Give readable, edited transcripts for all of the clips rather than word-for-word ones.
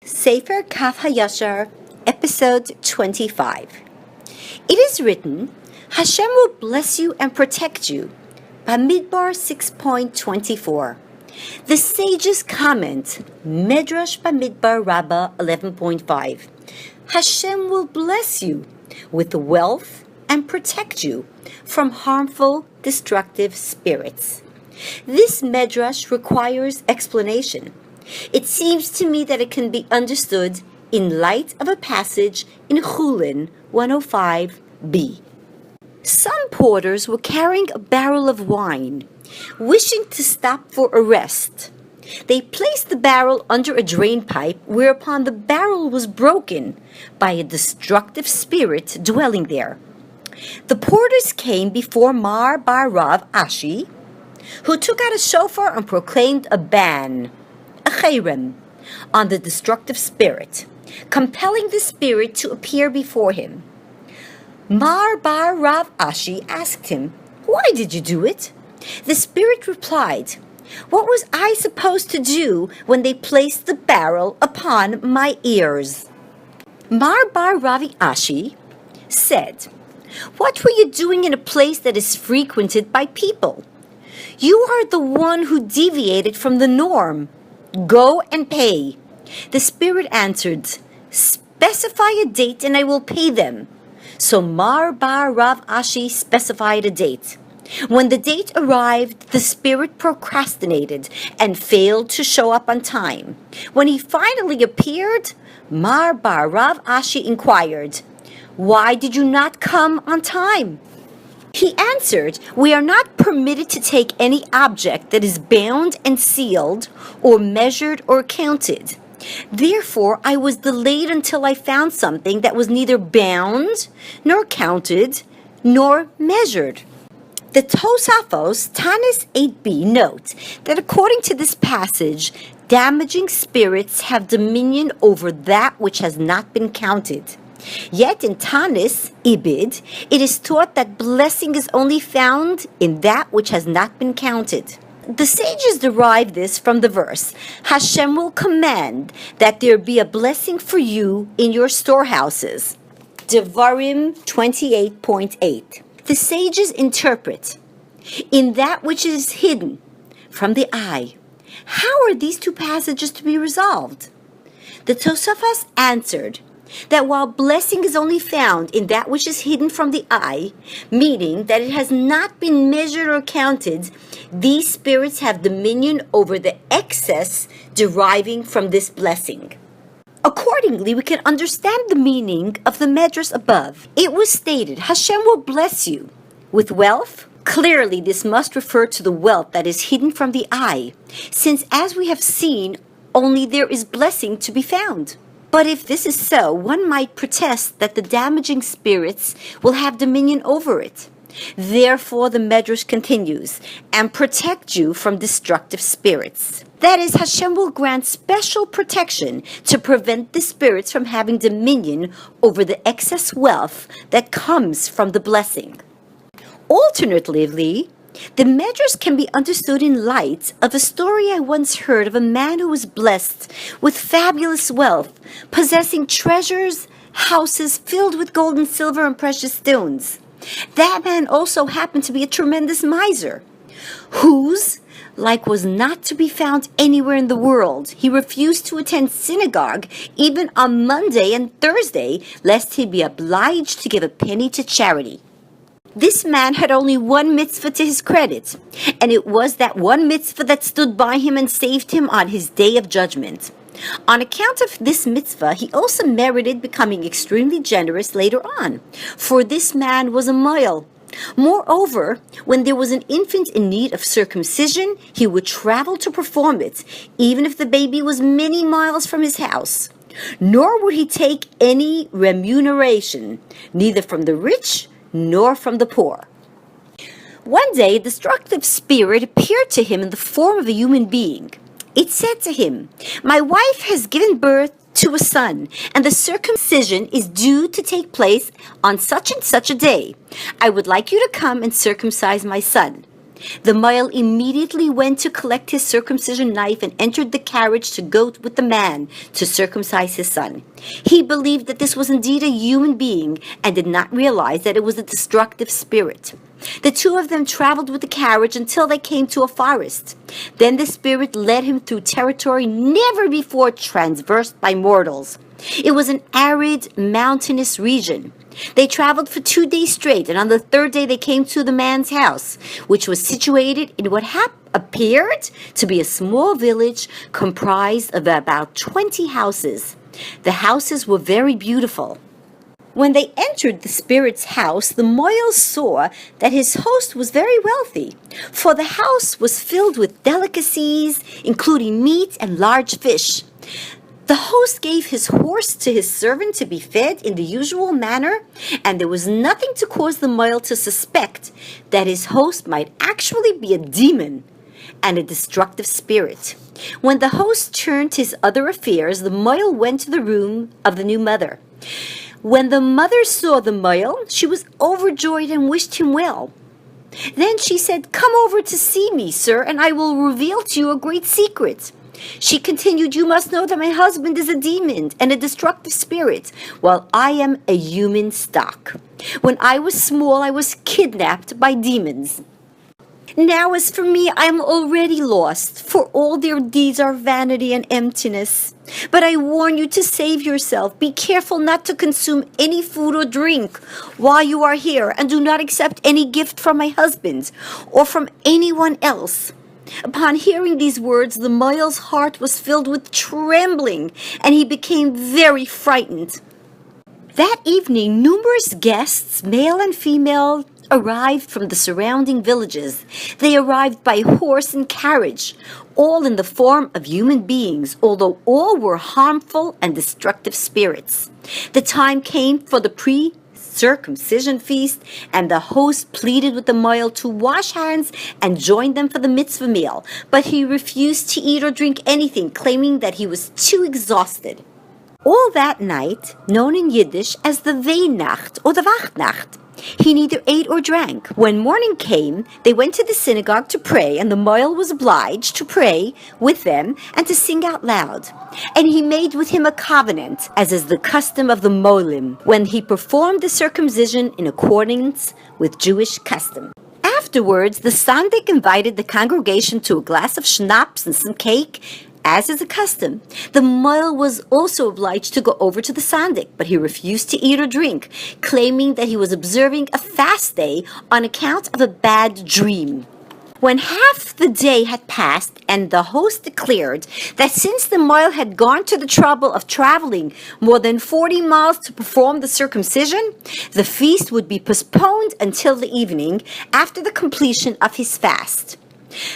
Sefer Kaf Hayashar, Episode 25. It is written, Hashem will bless you and protect you. Bamidbar 6.24. The sages comment, Medrash Bamidbar Rabbah 11.5. Hashem will bless you with wealth and protect you from harmful, destructive spirits. This Medrash requires explanation. It seems to me that it can be understood in light of a passage in Chulin 105b. Some porters were carrying a barrel of wine, wishing to stop for a rest. They placed the barrel under a drain pipe, whereupon the barrel was broken by a destructive spirit dwelling there. The porters came before Mar Bar Rav Ashi, who took out a shofar and proclaimed a ban, a cherem, on the destructive spirit, compelling the spirit to appear before him. Mar Bar Rav Ashi asked him, "Why did you do it?" The spirit replied, "What was I supposed to do when they placed the barrel upon my ears?" Mar Bar Rav Ashi said, "What were you doing in a place that is frequented by people? You are the one who deviated from the norm. Go and pay." The spirit answered, "Specify a date and I will pay them." So Mar Bar Rav Ashi specified a date. When the date arrived, the spirit procrastinated and failed to show up on time. When he finally appeared, Mar Bar Rav Ashi inquired, "Why did you not come on time?" He answered, "We are not permitted to take any object that is bound and sealed, or measured or counted. Therefore, I was delayed until I found something that was neither bound, nor counted, nor measured." The Tosafos, Tanis 8b, note that according to this passage, damaging spirits have dominion over that which has not been counted. Yet in Tanis, Ibid, it is taught that blessing is only found in that which has not been counted. The sages derive this from the verse, Hashem will command that there be a blessing for you in your storehouses. Devarim 28.8. The sages interpret, in that which is hidden from the eye. How are these two passages to be resolved? The Tosafos answered, that while blessing is only found in that which is hidden from the eye, meaning that it has not been measured or counted, these spirits have dominion over the excess deriving from this blessing. Accordingly, we can understand the meaning of the Medrash above. It was stated, Hashem will bless you with wealth. Clearly, this must refer to the wealth that is hidden from the eye, since as we have seen, only there is blessing to be found. But if this is so, one might protest that the damaging spirits will have dominion over it. Therefore, the Medrash continues, and protect you from destructive spirits. That is, Hashem will grant special protection to prevent the spirits from having dominion over the excess wealth that comes from the blessing. Alternatively, the Medrash can be understood in light of a story I once heard of a man who was blessed with fabulous wealth, possessing treasures, houses filled with gold and silver and precious stones. That man also happened to be a tremendous miser, whose like was not to be found anywhere in the world. He refused to attend synagogue even on Monday and Thursday, lest he be obliged to give a penny to charity. This man had only one mitzvah to his credit, and it was that one mitzvah that stood by him and saved him on his day of judgment. On account of this mitzvah, he also merited becoming extremely generous later on, for this man was a moil. Moreover, when there was an infant in need of circumcision, he would travel to perform it, even if the baby was many miles from his house. Nor would he take any remuneration, neither from the rich nor from the poor. One day, a destructive spirit appeared to him in the form of a human being. It said to him, "My wife has given birth to a son, and the circumcision is due to take place on such and such a day. I would like you to come and circumcise my son." The Moel immediately went to collect his circumcision knife and entered the carriage to go with the man to circumcise his son. He believed that this was indeed a human being and did not realize that it was a destructive spirit. The two of them traveled with the carriage until they came to a forest. Then the spirit led him through territory never before traversed by mortals. It was an arid, mountainous region. They traveled for 2 days straight, and on the third day they came to the man's house, which was situated in what appeared to be a small village comprised of about 20 houses. The houses were very beautiful. When they entered the spirit's house, the Moel saw that his host was very wealthy, for the house was filled with delicacies, including meat and large fish. The host gave his horse to his servant to be fed in the usual manner, and there was nothing to cause the Moel to suspect that his host might actually be a demon and a destructive spirit. When the host turned to his other affairs, the Moel went to the room of the new mother. When the mother saw the Moel, she was overjoyed and wished him well. Then she said, "Come over to see me, sir, and I will reveal to you a great secret." She continued, "You must know that my husband is a demon and a destructive spirit, while I am a human stock. When I was small, I was kidnapped by demons. Now as for me, I am already lost, for all their deeds are vanity and emptiness. But I warn you to save yourself. Be careful not to consume any food or drink while you are here, and do not accept any gift from my husband or from anyone else." Upon hearing these words, the Moel's heart was filled with trembling, and he became very frightened. That evening, numerous guests, male and female, arrived from the surrounding villages. They arrived by horse and carriage, all in the form of human beings, although all were harmful and destructive spirits. The time came for the circumcision feast, and the host pleaded with the Moel to wash hands and join them for the mitzvah meal, but he refused to eat or drink anything, claiming that he was too exhausted. All that night, known in Yiddish as the Weihnacht or the Wachtnacht, he neither ate or drank. When morning came, they went to the synagogue to pray, and the Moel was obliged to pray with them and to sing out loud. And he made with him a covenant, as is the custom of the Moelim, when he performed the circumcision in accordance with Jewish custom. Afterwards, the Sandik invited the congregation to a glass of schnapps and some cake, as is a custom. The Moel was also obliged to go over to the Sandik, but he refused to eat or drink, claiming that he was observing a fast day on account of a bad dream. When half the day had passed, and the host declared that since the Moel had gone to the trouble of traveling more than 40 miles to perform the circumcision, the feast would be postponed until the evening after the completion of his fast.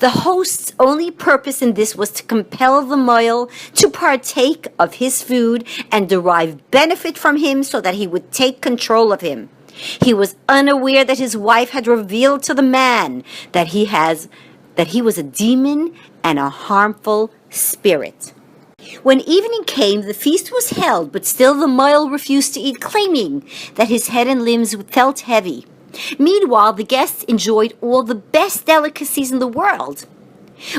The host's only purpose in this was to compel the Moel to partake of his food and derive benefit from him so that he would take control of him. He was unaware that his wife had revealed to the man that he was a demon and a harmful spirit. When evening came, the feast was held, but still the Moel refused to eat, claiming that his head and limbs felt heavy. Meanwhile, the guests enjoyed all the best delicacies in the world.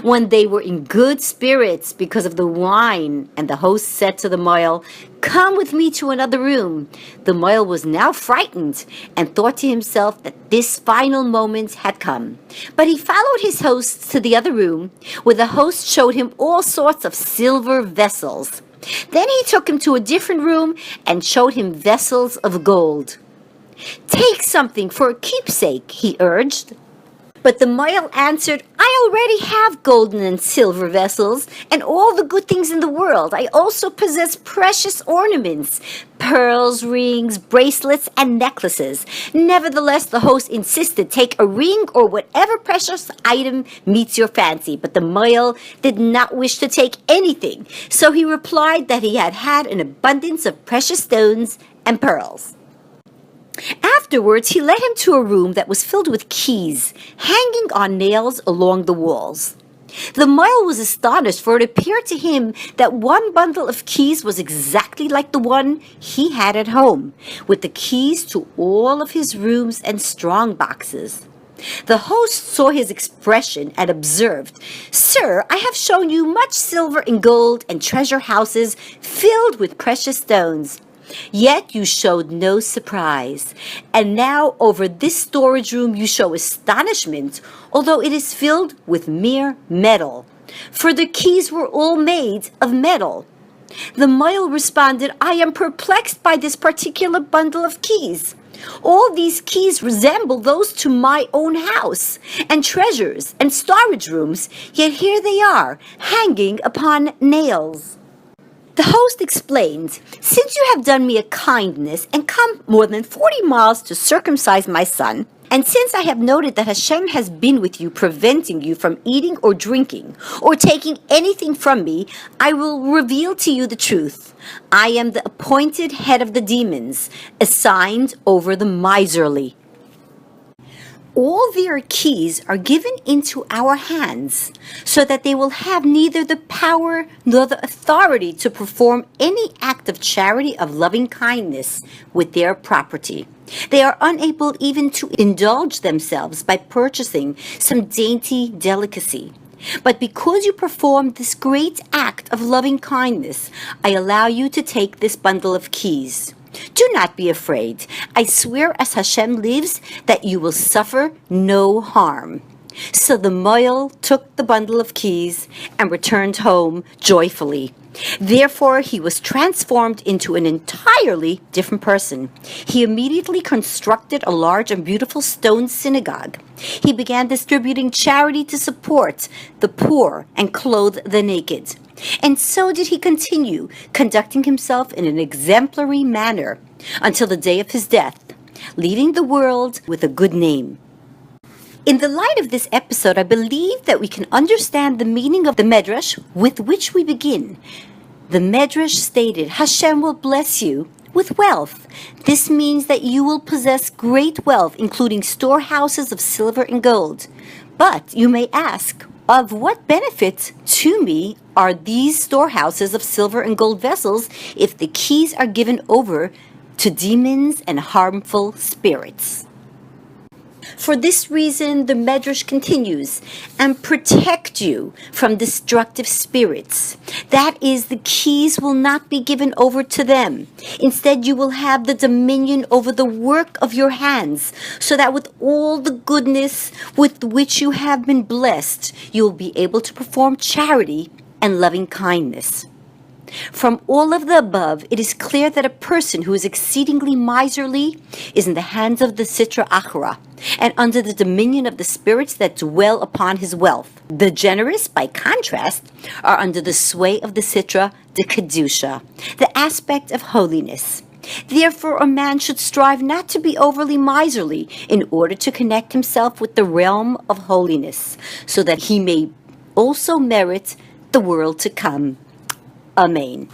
When they were in good spirits because of the wine, and the host said to the Moel, "Come with me to another room," the Moel was now frightened and thought to himself that this final moment had come. But he followed his hosts to the other room, where the host showed him all sorts of silver vessels. Then he took him to a different room and showed him vessels of gold. "Take something for a keepsake," he urged. But the Moel answered, "I already have golden and silver vessels and all the good things in the world. I also possess precious ornaments, pearls, rings, bracelets, and necklaces." Nevertheless, the host insisted, "Take a ring or whatever precious item meets your fancy." But the Moel did not wish to take anything, so he replied that he had had an abundance of precious stones and pearls. Afterwards, he led him to a room that was filled with keys, hanging on nails along the walls. The Moel was astonished, for it appeared to him that one bundle of keys was exactly like the one he had at home, with the keys to all of his rooms and strong boxes. The host saw his expression and observed, "Sir, I have shown you much silver and gold and treasure houses filled with precious stones. Yet you showed no surprise. And now over this storage room you show astonishment, although it is filled with mere metal. For the keys were all made of metal." The Moil responded, "I am perplexed by this particular bundle of keys. All these keys resemble those to my own house, and treasures, and storage rooms, yet here they are, hanging upon nails." The host explained, "Since you have done me a kindness and come more than 40 miles to circumcise my son, and since I have noted that Hashem has been with you, preventing you from eating or drinking or taking anything from me, I will reveal to you the truth. I am the appointed head of the demons, assigned over the miserly. All their keys are given into our hands, so that they will have neither the power nor the authority to perform any act of charity, of loving kindness with their property. They are unable even to indulge themselves by purchasing some dainty delicacy. But because you performed this great act of loving kindness, I allow you to take this bundle of keys. Do not be afraid. I swear as Hashem lives that you will suffer no harm." So the Moil took the bundle of keys and returned home joyfully. Therefore, he was transformed into an entirely different person. He immediately constructed a large and beautiful stone synagogue. He began distributing charity to support the poor and clothe the naked. And so did he continue, conducting himself in an exemplary manner until the day of his death, leaving the world with a good name. In the light of this episode, I believe that we can understand the meaning of the Medrash with which we begin. The Medrash stated, "Hashem will bless you with wealth." This means that you will possess great wealth, including storehouses of silver and gold. But you may ask, of what benefit to me are these storehouses of silver and gold vessels if the keys are given over to demons and harmful spirits? For this reason, the Medrash continues, "and protect you from destructive spirits." That is, the keys will not be given over to them. Instead, you will have the dominion over the work of your hands, so that with all the goodness with which you have been blessed, you will be able to perform charity and loving kindness. From all of the above, it is clear that a person who is exceedingly miserly is in the hands of the Sitra Achra and under the dominion of the spirits that dwell upon his wealth. The generous, by contrast, are under the sway of the Sitra de Kedusha, the aspect of holiness. Therefore, a man should strive not to be overly miserly in order to connect himself with the realm of holiness, so that he may also merit the world to come. Amen.